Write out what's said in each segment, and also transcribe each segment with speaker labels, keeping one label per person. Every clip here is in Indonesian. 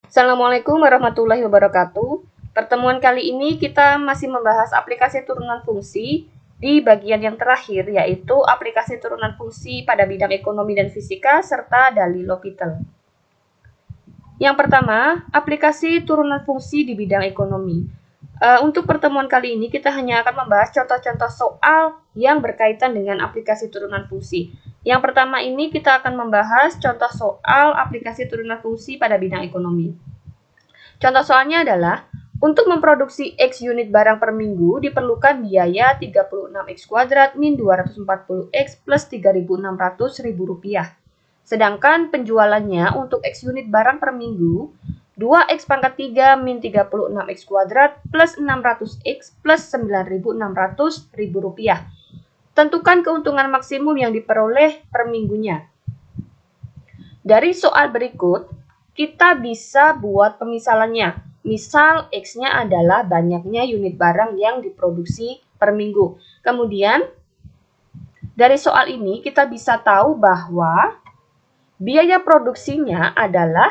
Speaker 1: Assalamualaikum warahmatullahi wabarakatuh. Pertemuan kali ini kita masih membahas aplikasi turunan fungsi di bagian yang terakhir, yaitu aplikasi turunan fungsi pada bidang ekonomi dan fisika serta dalil L'Hopital. Yang pertama, aplikasi turunan fungsi di bidang ekonomi. Untuk pertemuan kali ini kita hanya akan membahas contoh-contoh soal yang berkaitan dengan aplikasi turunan fungsi. Yang pertama ini kita akan membahas contoh soal aplikasi turunan fungsi pada bidang ekonomi. Contoh soalnya adalah, untuk memproduksi X unit barang per minggu diperlukan biaya 36X kuadrat min 240X plus 3.600 ribu rupiah. Sedangkan penjualannya untuk X unit barang per minggu 2X pangkat 3 min 36X kuadrat plus 600X plus 9.600 ribu rupiah. Tentukan keuntungan maksimum yang diperoleh per minggunya. Dari soal berikut, kita bisa buat pemisalannya. Misal X-nya adalah banyaknya unit barang yang diproduksi per minggu. Kemudian, dari soal ini kita bisa tahu bahwa biaya produksinya adalah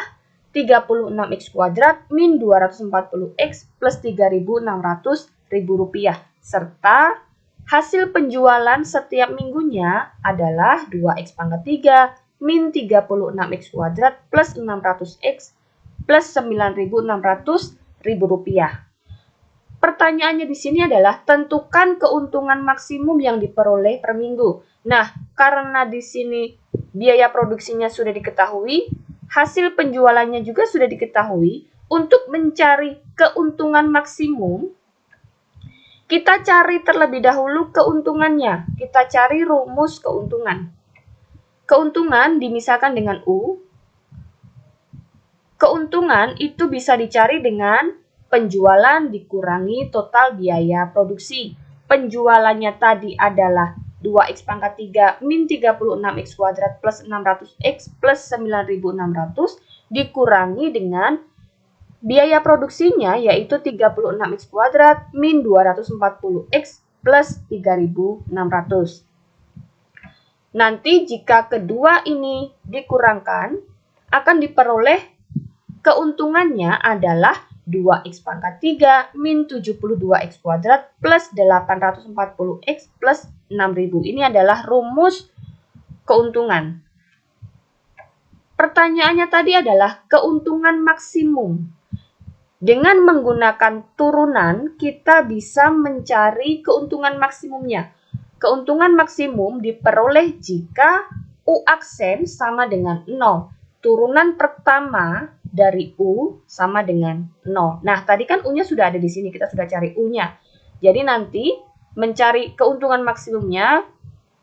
Speaker 1: 36X kuadrat min 240X plus 3.600 ribu rupiah. Serta hasil penjualan setiap minggunya adalah 2X pangkat 3 min 36X kuadrat plus 600X plus 9.600 ribu rupiah. Pertanyaannya di sini adalah tentukan keuntungan maksimum yang diperoleh per minggu. Nah, karena di sini biaya produksinya sudah diketahui, hasil penjualannya juga sudah diketahui. Untuk mencari keuntungan maksimum, kita cari terlebih dahulu keuntungannya. Kita cari rumus keuntungan. Keuntungan dimisalkan dengan U. Keuntungan itu bisa dicari dengan penjualan dikurangi total biaya produksi. Penjualannya tadi adalah 2X pangkat 3 min 36X kuadrat plus 600X plus 9.600 dikurangi dengan biaya produksinya yaitu 36X kuadrat min 240X plus 3.600. Nanti jika kedua ini dikurangkan, akan diperoleh keuntungannya adalah 2X pangkat 3 min 72X kuadrat plus 840X plus 6.000. Ini adalah rumus keuntungan. Pertanyaannya tadi adalah keuntungan maksimum. Dengan menggunakan turunan, kita bisa mencari keuntungan maksimumnya. Keuntungan maksimum diperoleh jika U aksen sama dengan 0. Turunan pertama dari U sama dengan 0. Nah, tadi kan U-nya sudah ada di sini, kita sudah cari U-nya. Jadi nanti mencari keuntungan maksimumnya,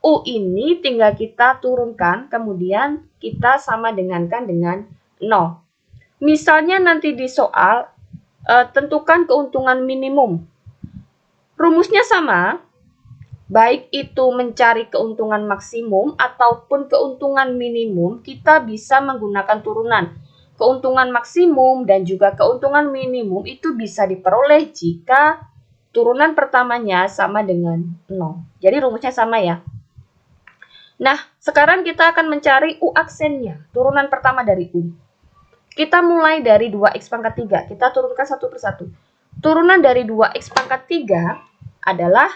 Speaker 1: U ini tinggal kita turunkan, kemudian kita sama dengankan dengan 0. Misalnya nanti di soal, tentukan keuntungan minimum. Rumusnya sama, baik itu mencari keuntungan maksimum ataupun keuntungan minimum, kita bisa menggunakan turunan. Keuntungan maksimum dan juga keuntungan minimum itu bisa diperoleh jika turunan pertamanya sama dengan 0. Jadi rumusnya sama ya. Nah, sekarang kita akan mencari U aksennya, turunan pertama dari U. Kita mulai dari 2X pangkat 3, kita turunkan satu persatu. Turunan dari 2X pangkat 3 adalah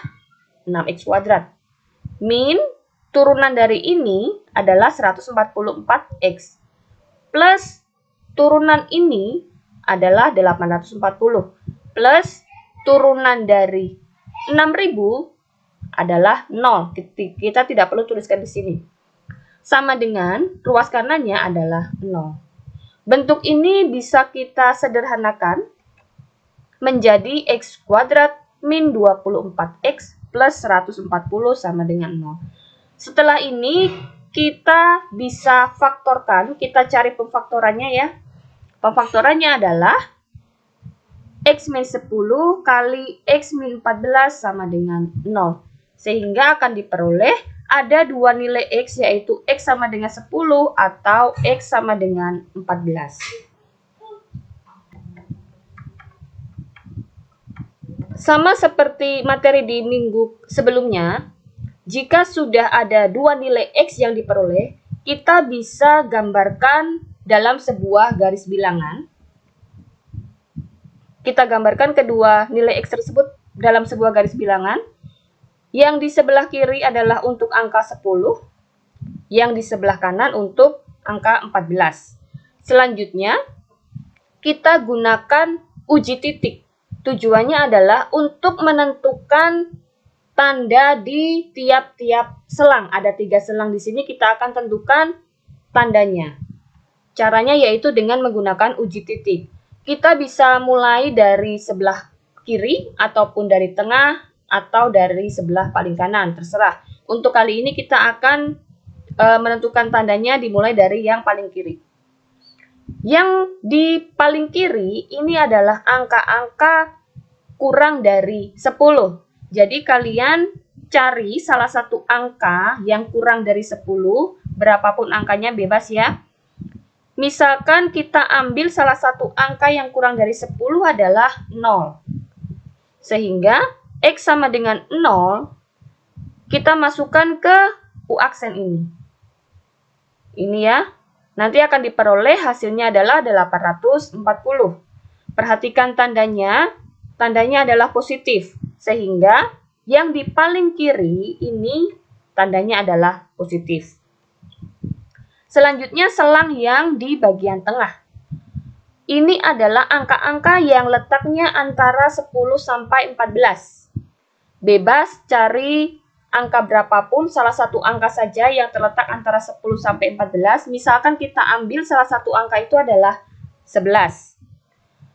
Speaker 1: 6X kuadrat. Min turunan dari ini adalah 144X. Plus turunan ini adalah 840. Plus turunan dari 6.000 adalah 0. Kita tidak perlu tuliskan di sini. Sama dengan ruas kanannya adalah 0. Bentuk ini bisa kita sederhanakan menjadi X kuadrat min 24X plus 140 sama dengan 0. Setelah ini kita bisa faktorkan, kita cari pemfaktorannya ya. Pemfaktorannya adalah X min 10 kali X min 14 sama dengan 0. Sehingga akan diperoleh ada dua nilai X, yaitu X sama dengan 10 atau X sama dengan 14. Sama seperti materi di minggu sebelumnya, jika sudah ada dua nilai X yang diperoleh, kita bisa gambarkan dalam sebuah garis bilangan. Kita gambarkan kedua nilai X tersebut dalam sebuah garis bilangan. Yang di sebelah kiri adalah untuk angka 10, yang di sebelah kanan untuk angka 14. Selanjutnya, kita gunakan uji titik. Tujuannya adalah untuk menentukan tanda di tiap-tiap selang. Ada 3 selang di sini, kita akan tentukan tandanya. Caranya yaitu dengan menggunakan uji titik. Kita bisa mulai dari sebelah kiri, ataupun dari tengah, atau dari sebelah paling kanan, terserah. Untuk kali ini kita akan menentukan tandanya dimulai dari yang paling kiri. Yang di paling kiri ini adalah angka-angka kurang dari 10. Jadi kalian cari salah satu angka yang kurang dari 10, berapapun angkanya bebas ya. Misalkan kita ambil salah satu angka yang kurang dari 10 adalah 0. Sehingga X sama dengan 0, kita masukkan ke U aksen ini. Ini ya, nanti akan diperoleh hasilnya adalah 840. Perhatikan tandanya adalah positif. Sehingga yang di paling kiri ini tandanya adalah positif. Selanjutnya selang yang di bagian tengah. Ini adalah angka-angka yang letaknya antara 10 sampai 14. Bebas cari angka berapapun, salah satu angka saja yang terletak antara 10 sampai 14. Misalkan kita ambil salah satu angka itu adalah 11.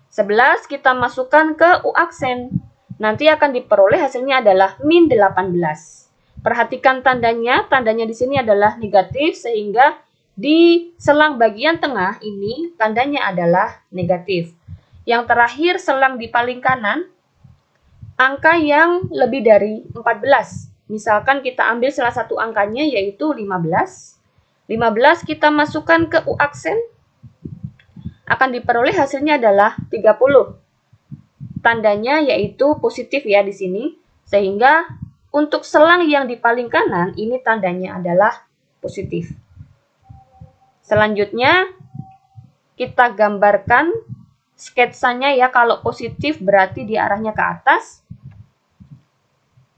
Speaker 1: 11 kita masukkan ke U aksen. Nanti akan diperoleh hasilnya adalah min 18. Perhatikan tandanya di sini adalah negatif, sehingga di selang bagian tengah ini tandanya adalah negatif. Yang terakhir selang di paling kanan, angka yang lebih dari 14. Misalkan kita ambil salah satu angkanya yaitu 15. 15 kita masukkan ke U aksen. Akan diperoleh hasilnya adalah 30. Tandanya yaitu positif ya di sini. Sehingga untuk selang yang di paling kanan ini tandanya adalah positif. Selanjutnya kita gambarkan sketsanya ya. Kalau positif berarti di arahnya ke atas.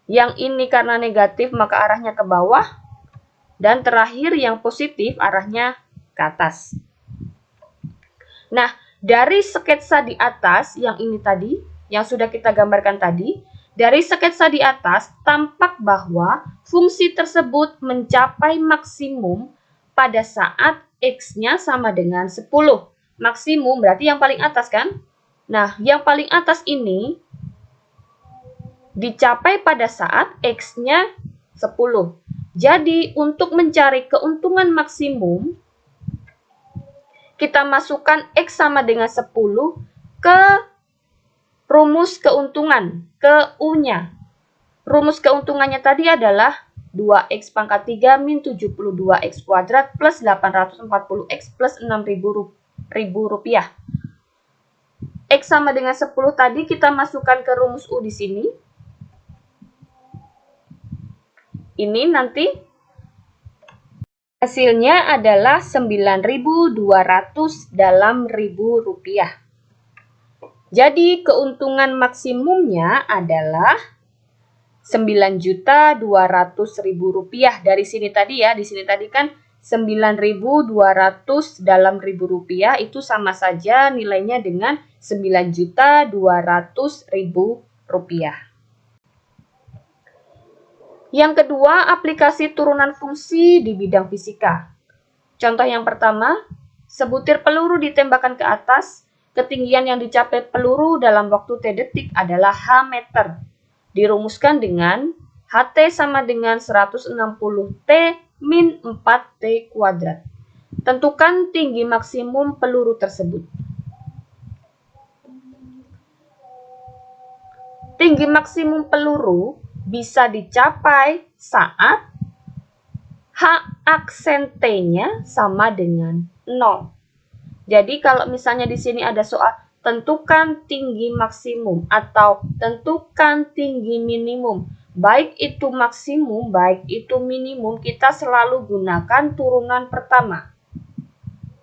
Speaker 1: Yang ini karena negatif maka arahnya ke bawah. Dan terakhir yang positif arahnya ke atas. Nah, dari sketsa di atas yang ini tadi, yang sudah kita gambarkan tadi, dari sketsa di atas tampak bahwa fungsi tersebut mencapai maksimum pada saat X-nya sama dengan 10. Maksimum berarti yang paling atas kan? Nah, yang paling atas ini dicapai pada saat X-nya 10. Jadi, untuk mencari keuntungan maksimum, kita masukkan X sama dengan 10 ke rumus keuntungan, ke U-nya. Rumus keuntungannya tadi adalah 2X pangkat 3 min 72X kuadrat plus 840X plus 6.000 rupiah. X sama dengan 10 tadi kita masukkan ke rumus U di sini. Ini nanti hasilnya adalah 9.200 dalam ribu rupiah. Jadi keuntungan maksimumnya adalah 9.200.000 rupiah. Dari sini tadi ya, di sini tadi kan 9.200 dalam ribu rupiah itu sama saja nilainya dengan 9.200.000 rupiah. Yang kedua, aplikasi turunan fungsi di bidang fisika. Contoh yang pertama, sebutir peluru ditembakkan ke atas, ketinggian yang dicapai peluru dalam waktu T detik adalah H meter. Dirumuskan dengan HT sama dengan 160 T min 4T kuadrat. Tentukan tinggi maksimum peluru tersebut. Tinggi maksimum peluru bisa dicapai saat H aksen T-nya sama dengan 0. Jadi kalau misalnya di sini ada soal tentukan tinggi maksimum atau tentukan tinggi minimum, baik itu maksimum, baik itu minimum, kita selalu gunakan turunan pertama.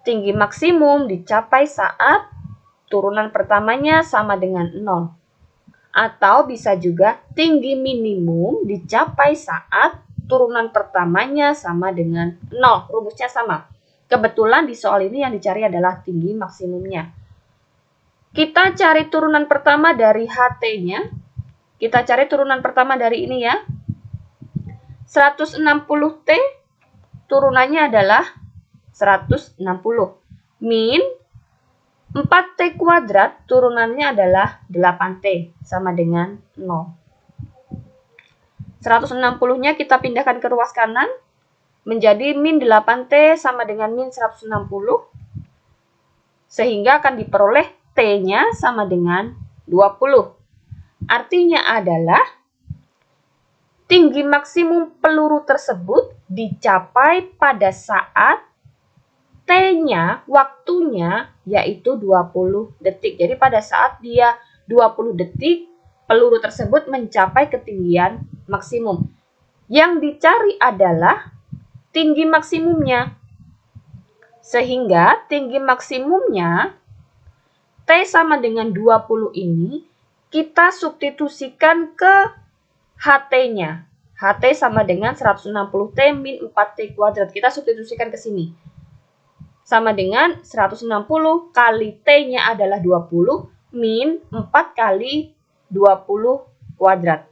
Speaker 1: Tinggi maksimum dicapai saat turunan pertamanya sama dengan 0. Atau bisa juga tinggi minimum dicapai saat turunan pertamanya sama dengan 0. Rumusnya sama. Kebetulan di soal ini yang dicari adalah tinggi maksimumnya. Kita cari turunan pertama dari HT-nya. Kita cari turunan pertama dari ini ya. 160T turunannya adalah 160. Min 4T kuadrat turunannya adalah 8T sama dengan 0. 160-nya kita pindahkan ke ruas kanan menjadi min 8T sama dengan min 160. Sehingga akan diperoleh T-nya sama dengan 20. Artinya adalah tinggi maksimum peluru tersebut dicapai pada saat T-nya, waktunya, yaitu 20 detik. Jadi pada saat dia 20 detik, peluru tersebut mencapai ketinggian maksimum. Yang dicari adalah tinggi maksimumnya. Sehingga tinggi maksimumnya, T sama dengan 20 ini, kita substitusikan ke HT-nya. HT sama dengan 160T min 4T kuadrat. Kita substitusikan ke sini. Sama dengan 160 kali T-nya adalah 20 min 4 kali 20 kuadrat.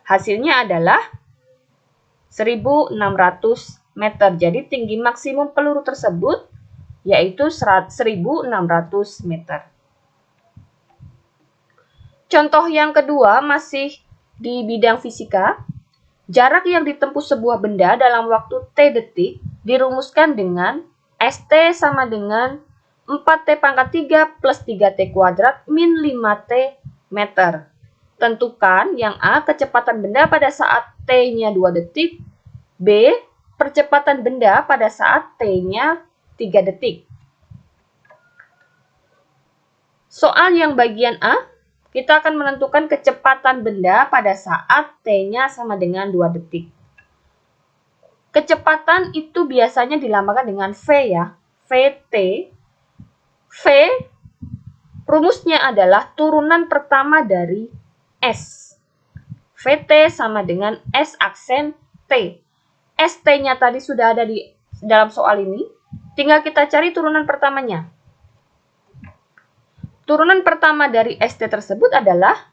Speaker 1: Hasilnya adalah 1600 meter. Jadi tinggi maksimum peluru tersebut yaitu 1600 meter. Contoh yang kedua masih di bidang fisika. Jarak yang ditempuh sebuah benda dalam waktu T detik dirumuskan dengan ST sama dengan 4T pangkat 3 plus 3T kuadrat min 5T meter. Tentukan yang A, kecepatan benda pada saat T-nya 2 detik. B, percepatan benda pada saat T-nya 3 detik. Soal yang bagian A, kita akan menentukan kecepatan benda pada saat T-nya sama dengan 2 detik. Kecepatan itu biasanya dilambangkan dengan V ya, Vt. V, rumusnya adalah turunan pertama dari S. Vt sama dengan S aksen T. ST-nya tadi sudah ada di dalam soal ini, tinggal kita cari turunan pertamanya. Turunan pertama dari ST tersebut adalah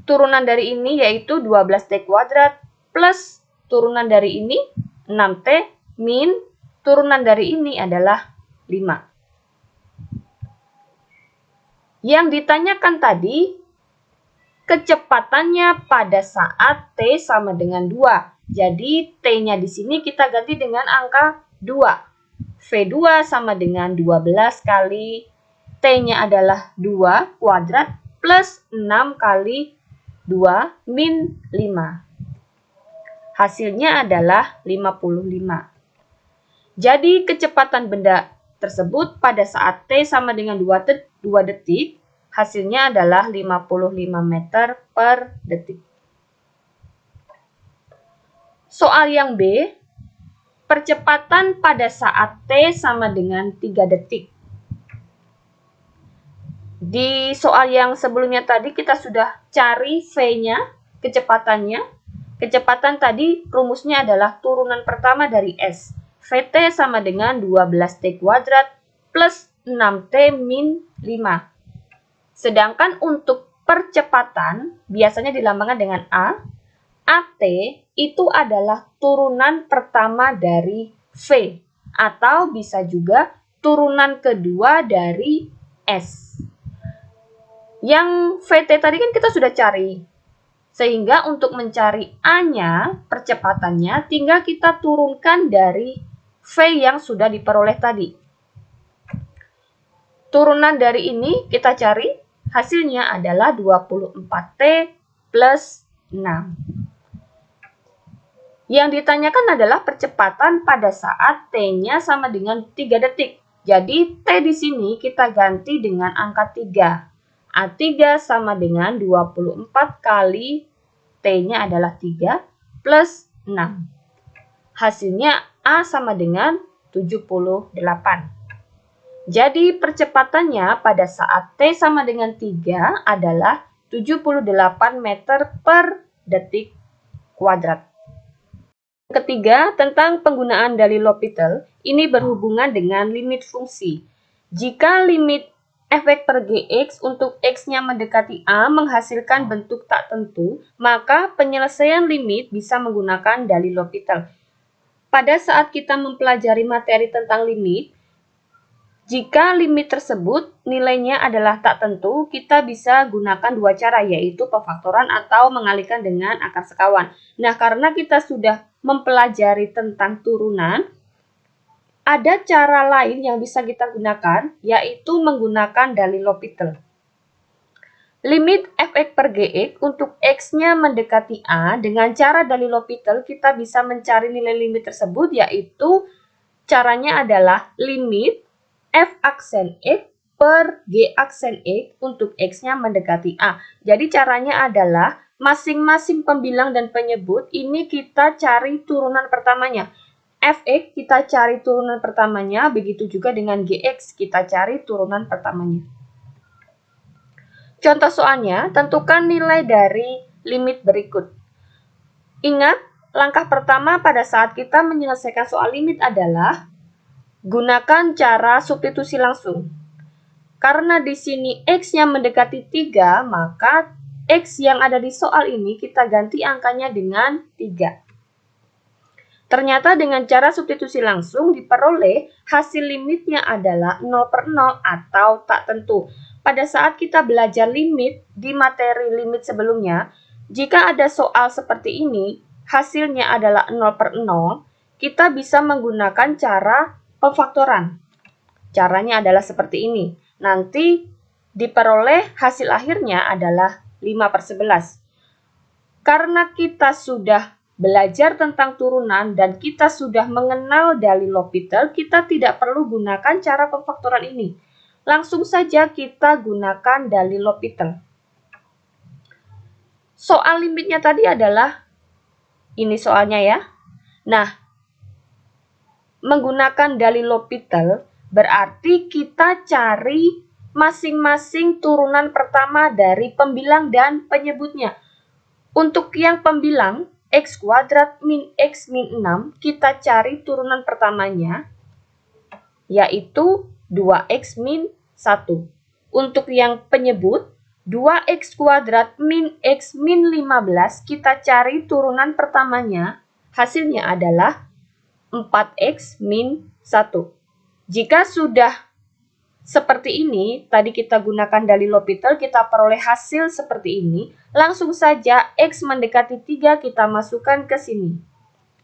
Speaker 1: turunan dari ini yaitu 12T kuadrat plus turunan dari ini 6T min turunan dari ini adalah 5. Yang ditanyakan tadi kecepatannya pada saat T sama dengan 2. Jadi T-nya di sini kita ganti dengan angka 2. V2 sama dengan 12 kali T-nya adalah 2 kuadrat plus 6 kali 2 min 5. Hasilnya adalah 55. Jadi kecepatan benda tersebut pada saat T sama dengan 2 detik, hasilnya adalah 55 meter per detik. Soal yang B, percepatan pada saat T sama dengan 3 detik. Di soal yang sebelumnya tadi kita sudah cari V-nya, kecepatannya. Kecepatan tadi rumusnya adalah turunan pertama dari S. Vt sama dengan 12T kuadrat plus 6T min 5. Sedangkan untuk percepatan biasanya dilambangkan dengan A. At itu adalah turunan pertama dari V. Atau bisa juga turunan kedua dari S. Yang Vt tadi kan kita sudah cari. Sehingga untuk mencari A-nya, percepatannya, tinggal kita turunkan dari V yang sudah diperoleh tadi. Turunan dari ini kita cari, hasilnya adalah 24T plus 6. Yang ditanyakan adalah percepatan pada saat T-nya sama dengan 3 detik. Jadi T di sini kita ganti dengan angka 3. A3 sama dengan 24 kali T-nya adalah 3 plus 6. Hasilnya A sama dengan 78. Jadi percepatannya pada saat T sama dengan 3 adalah 78 meter per detik kuadrat. Ketiga, tentang penggunaan dari L'Hopital, ini berhubungan dengan limit fungsi. Jika limit f(x) per gx untuk x-nya mendekati a menghasilkan bentuk tak tentu, maka penyelesaian limit bisa menggunakan dalil L'Hopital. Pada saat kita mempelajari materi tentang limit, jika limit tersebut nilainya adalah tak tentu, kita bisa gunakan dua cara, yaitu pemfaktoran atau mengalihkan dengan akar sekawan. Nah, karena kita sudah mempelajari tentang turunan, ada cara lain yang bisa kita gunakan, yaitu menggunakan dalil L'Hopital. Limit f(x) per gx untuk x-nya mendekati a, dengan cara dalil L'Hopital kita bisa mencari nilai limit tersebut, yaitu caranya adalah limit f aksen x per g aksen x untuk x-nya mendekati a. Jadi caranya adalah masing-masing pembilang dan penyebut ini kita cari turunan pertamanya. Fx kita cari turunan pertamanya, begitu juga dengan gx kita cari turunan pertamanya. Contoh soalnya, tentukan nilai dari limit berikut. Ingat, langkah pertama pada saat kita menyelesaikan soal limit adalah gunakan cara substitusi langsung. Karena di sini x-nya mendekati 3, maka x yang ada di soal ini kita ganti angkanya dengan 3. Ternyata dengan cara substitusi langsung diperoleh hasil limitnya adalah 0/0 atau tak tentu. Pada saat kita belajar limit di materi limit sebelumnya, jika ada soal seperti ini, hasilnya adalah 0/0, kita bisa menggunakan cara pemfaktoran. Caranya adalah seperti ini. Nanti diperoleh hasil akhirnya adalah 5/11. Karena kita sudah belajar tentang turunan dan kita sudah mengenal dalil L'Hopital, kita tidak perlu gunakan cara pemfaktoran ini. Langsung saja kita gunakan dalil L'Hopital. Soal limitnya tadi adalah ini soalnya ya. Nah, menggunakan dalil L'Hopital berarti kita cari masing-masing turunan pertama dari pembilang dan penyebutnya. Untuk yang pembilang x kuadrat min x min 6, kita cari turunan pertamanya, yaitu 2x min 1. Untuk yang penyebut 2x kuadrat min x min 15, kita cari turunan pertamanya, hasilnya adalah 4x min 1. Jika sudah seperti ini, tadi kita gunakan dalil L'Hopital, kita peroleh hasil seperti ini, langsung saja x mendekati 3 kita masukkan ke sini.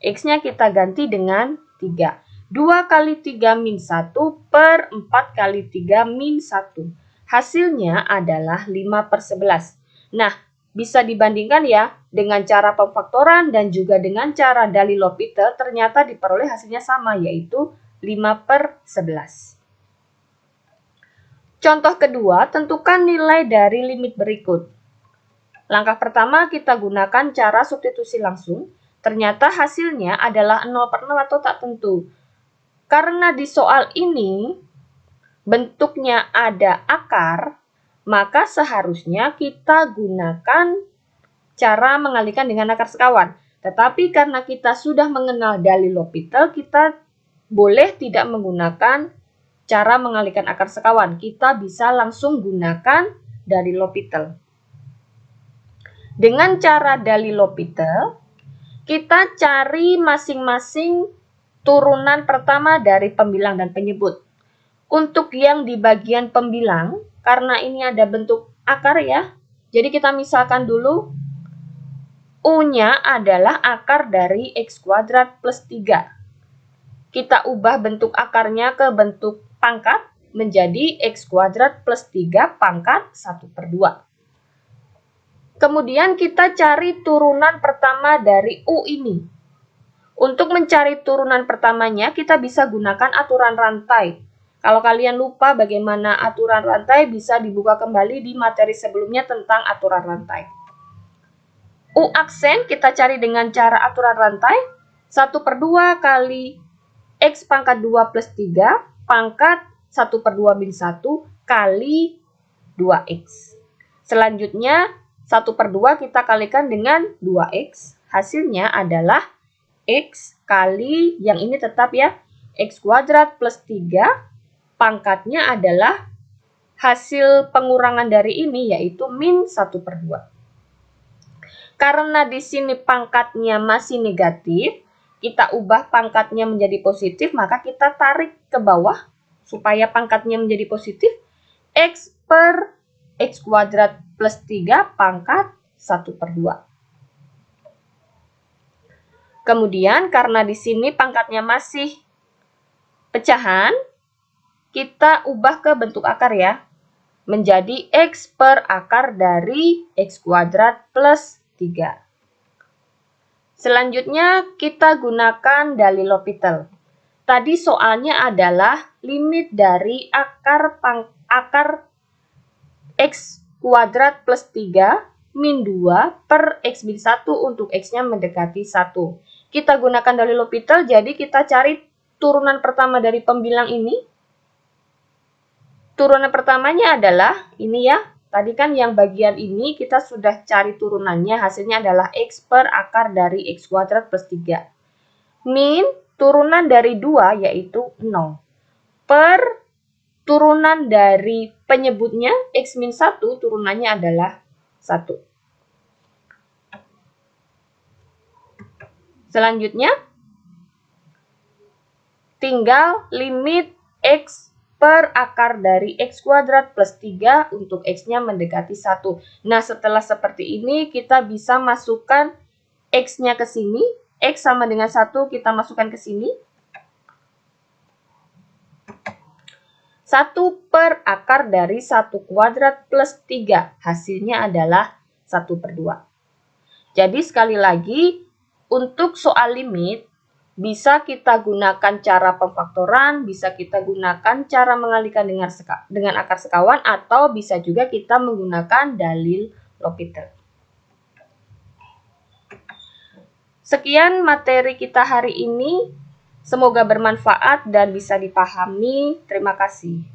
Speaker 1: X-nya kita ganti dengan 3. 2 kali 3 min 1 per 4 kali 3 min 1. Hasilnya adalah 5/11. Nah, bisa dibandingkan ya dengan cara pemfaktoran dan juga dengan cara dalil L'Hopital, ternyata diperoleh hasilnya sama, yaitu 5/11. Contoh kedua, tentukan nilai dari limit berikut. Langkah pertama kita gunakan cara substitusi langsung. Ternyata hasilnya adalah 0/0 atau tak tentu. Karena di soal ini bentuknya ada akar, maka seharusnya kita gunakan cara mengalihkan dengan akar sekawan. Tetapi karena kita sudah mengenal dalil L'Hopital, kita boleh tidak menggunakan cara mengalihkan akar sekawan. Kita bisa langsung gunakan dalil L'Hopital. Dengan cara dalil L'Hopital, kita cari masing-masing turunan pertama dari pembilang dan penyebut. Untuk yang di bagian pembilang, karena ini ada bentuk akar ya, jadi kita misalkan dulu U-nya adalah akar dari x kuadrat plus 3. Kita ubah bentuk akarnya ke bentuk pangkat menjadi x kuadrat plus 3 pangkat 1/2. Kemudian kita cari turunan pertama dari U ini. Untuk mencari turunan pertamanya, kita bisa gunakan aturan rantai. Kalau kalian lupa bagaimana aturan rantai, bisa dibuka kembali di materi sebelumnya tentang aturan rantai. U aksen kita cari dengan cara aturan rantai. 1/2 kali x pangkat 2 plus 3 pangkat 1/2 min 1 kali 2x. Selanjutnya 1/2 kita kalikan dengan 2x. Hasilnya adalah x kali, yang ini tetap ya, x kuadrat plus 3, pangkatnya adalah hasil pengurangan dari ini yaitu min 1/2. Karena di sini pangkatnya masih negatif, kita ubah pangkatnya menjadi positif, maka kita tarik ke bawah supaya pangkatnya menjadi positif. X per x kuadrat plus 3 pangkat 1/2. Kemudian karena di sini pangkatnya masih pecahan, kita ubah ke bentuk akar ya, menjadi x per akar dari x kuadrat plus 3. Selanjutnya kita gunakan dalil L'Hopital. Tadi soalnya adalah limit dari akar x kuadrat plus 3 min 2 per x min 1 untuk x-nya mendekati 1. Kita gunakan dalil L'Hopital, jadi kita cari turunan pertama dari pembilang ini. Turunan pertamanya adalah ini ya. Tadi kan yang bagian ini kita sudah cari turunannya, hasilnya adalah x per akar dari x kuadrat plus 3. Min turunan dari 2 yaitu 0. Per turunan dari penyebutnya x min 1 turunannya adalah 1. Selanjutnya tinggal limit x per akar dari x kuadrat plus 3 untuk x-nya mendekati 1. Nah, setelah seperti ini kita bisa masukkan x-nya ke sini. X sama dengan 1 kita masukkan ke sini. 1 per akar dari 1 kuadrat plus 3. Hasilnya adalah 1/2. Jadi sekali lagi, untuk soal limit, bisa kita gunakan cara pemfaktoran, bisa kita gunakan cara mengalihkan dengan akar sekawan, atau bisa juga kita menggunakan dalil L'Hopital. Sekian materi kita hari ini. Semoga bermanfaat dan bisa dipahami. Terima kasih.